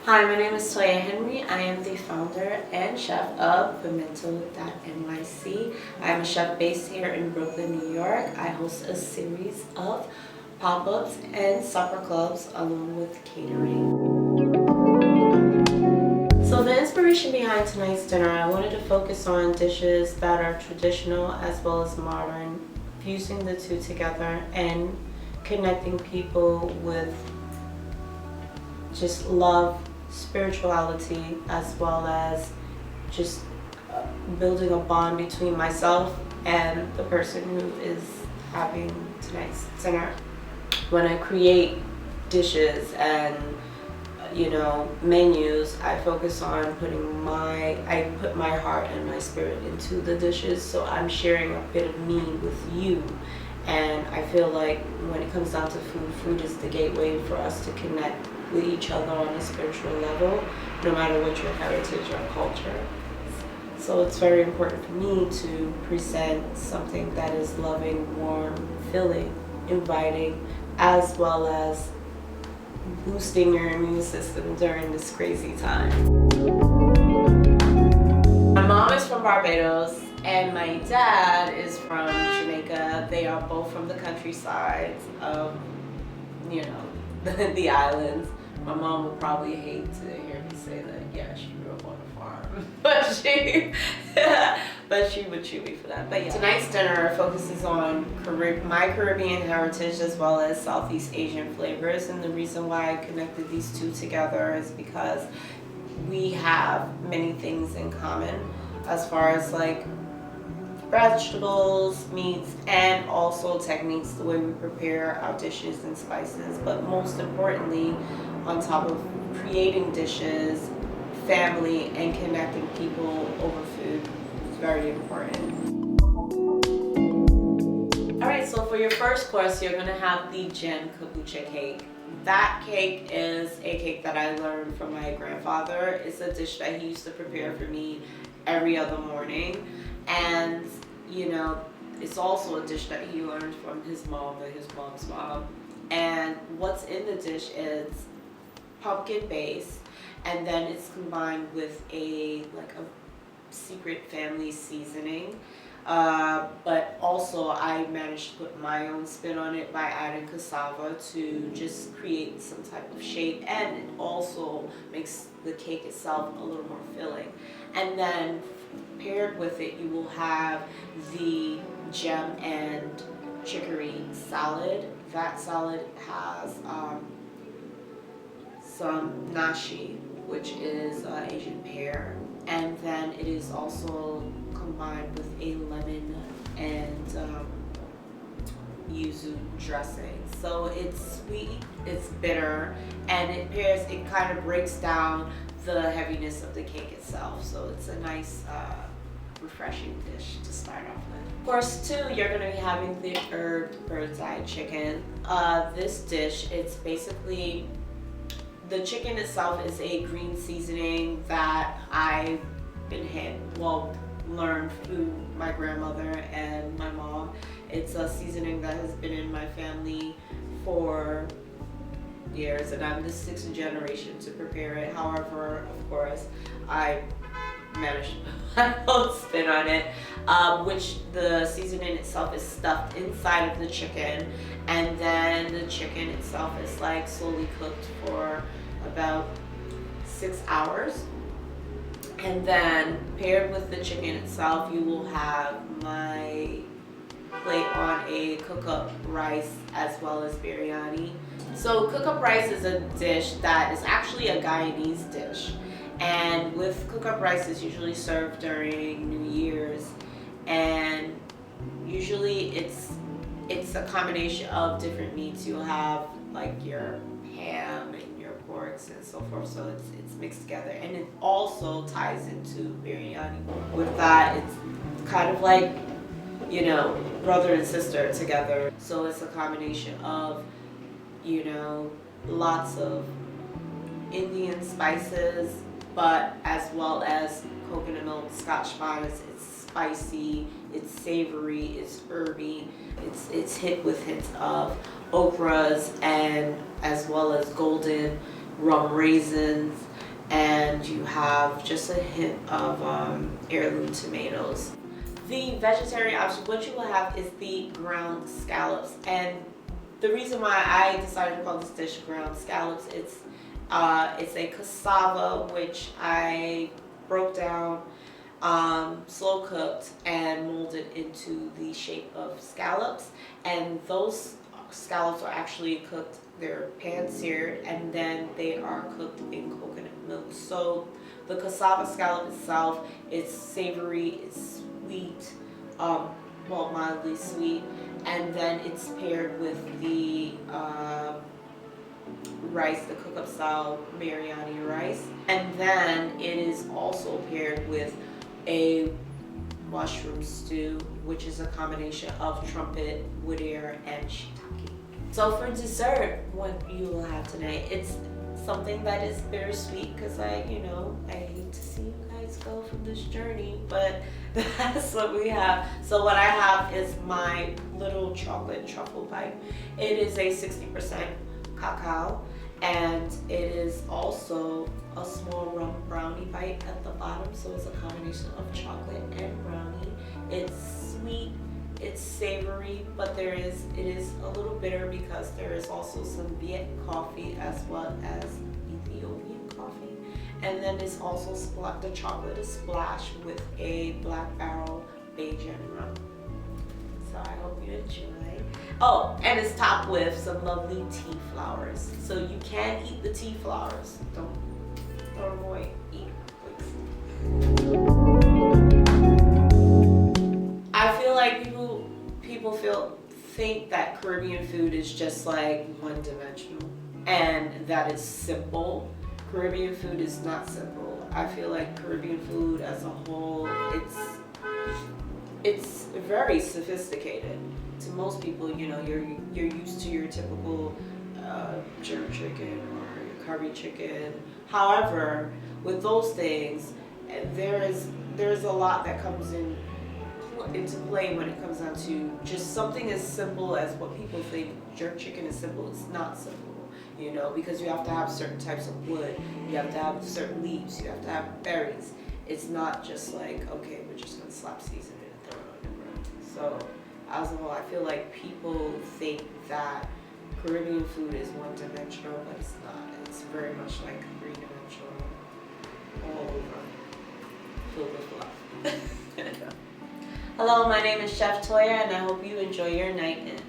Hi, my name is Toya Henry. I am the founder and chef of Pimento NYC. I am a chef based here in Brooklyn, New York. I host a series of pop-ups and supper clubs along with catering. So the inspiration behind tonight's dinner, I wanted to focus on dishes that are traditional as well as modern, fusing the two together and connecting people with just love, spirituality, as well as just building a bond between myself and the person who is having tonight's dinner. When I create dishes and menus, I focus on I put my heart and my spirit into the dishes, so I'm sharing a bit of me with you. And I feel like when it comes down to food is the gateway for us to connect with each other on a spiritual level, no matter what your heritage or culture is. So it's very important for me to present something that is loving, warm, filling, inviting, as well as boosting your immune system during this crazy time. My mom is from Barbados and my dad is from Jamaica. They are both from the countryside of, the islands. My mom would probably hate to hear me say that, yeah, she grew up on a farm, but she would chew me for that. But yeah. Tonight's dinner focuses on my Caribbean heritage as well as Southeast Asian flavors, and the reason why I connected these two together is because we have many things in common as far as like vegetables, meats, and also techniques, the way we prepare our dishes and spices. But most importantly, on top of creating dishes, family, and connecting people over food is very important. Alright, so for your first course, you're going to have the gem kombucha cake. That cake is a cake that I learned from my grandfather. It's a dish that he used to prepare for me every other morning. And, it's also a dish that he learned from his mom and his mom's mom. And what's in the dish is pumpkin base, and then it's combined with a secret family seasoning. But also I managed to put my own spin on it by adding cassava to just create some type of shape, and it also makes the cake itself a little more filling. And then paired with it, you will have the gem and chicory salad. That salad has some nashi, which is Asian pear, and then it is also combined with a lemon and yuzu dressing. So it's sweet, it's bitter, and it kind of breaks down the heaviness of the cake itself. So it's a nice refreshing dish to start off with. Course 2, you're going to be having the herb bird's eye chicken. This dish, it's basically, the chicken itself is a green seasoning that I've learned through my grandmother and my mom. It's a seasoning that has been in my family for years, and I'm the 6th generation to prepare it. However, of course, I managed to put my own spin on it, which the seasoning itself is stuffed inside of the chicken, and then the chicken itself is slowly cooked for about 6 hours. And then paired with the chicken itself, you will have my plate on a cook-up rice as well as biryani. So cook-up rice is a dish that is actually a Guyanese dish. And with cook-up rice is usually served during New Year's. And usually it's a combination of different meats. You'll have your ham and your porks and so forth. So it's mixed together. And it also ties into biryani. With that, it's kind of brother and sister together. So it's a combination of, lots of Indian spices, but as well as coconut milk, Scotch bonnets. It's spicy, it's savory, it's herby, it's hit with hints of okras and as well as golden rum raisins, and you have just a hint of heirloom tomatoes. The vegetarian option, what you will have is the ground scallops, and the reason why I decided to call this dish ground scallops, it's a cassava which I broke down, slow cooked, and molded into the shape of scallops. And those scallops are actually cooked, they're pan seared, and then they are cooked in coconut milk. So the cassava scallop itself is savory, it's sweet, well, mildly sweet, and then it's paired with the rice, the cook-up style biryani rice, and then it is also paired with a mushroom stew, which is a combination of trumpet, wood ear, and shiitake. So for dessert, what you will have tonight, it's something that is bittersweet because I hate to see you guys go from this journey, but that's what we have. So what I have is my little chocolate truffle pipe. It is a 60% cacao, and it is also a small rum brownie bite at the bottom, so it's a combination of chocolate and brownie. It's sweet, it's savory, but it is a little bitter because there is also some Viet coffee as well as Ethiopian coffee, and then it's also the chocolate is splashed with a black barrel Bajan rum. So I hope you enjoy. Oh, and it's topped with some lovely tea flowers. So you can eat the tea flowers. Don't avoid, eat, please. I feel like people think that Caribbean food is just like one dimensional and that it's simple. Caribbean food is not simple. I feel like Caribbean food as a whole, it's very sophisticated. To most people, you're used to your typical jerk chicken or your curry chicken. However, with those things, there's a lot that comes into play when it comes down to just something as simple as what people think jerk chicken is simple. It's not simple, because you have to have certain types of wood, you have to have certain leaves, you have to have berries. It's not just like, okay, we're just gonna slap seasoning and throw it on your bread. So as a whole, I feel like people think that Caribbean food is one-dimensional, but it's not. It's very much like three-dimensional, all over, filled with love. Hello, my name is Chef Toya, and I hope you enjoy your night in.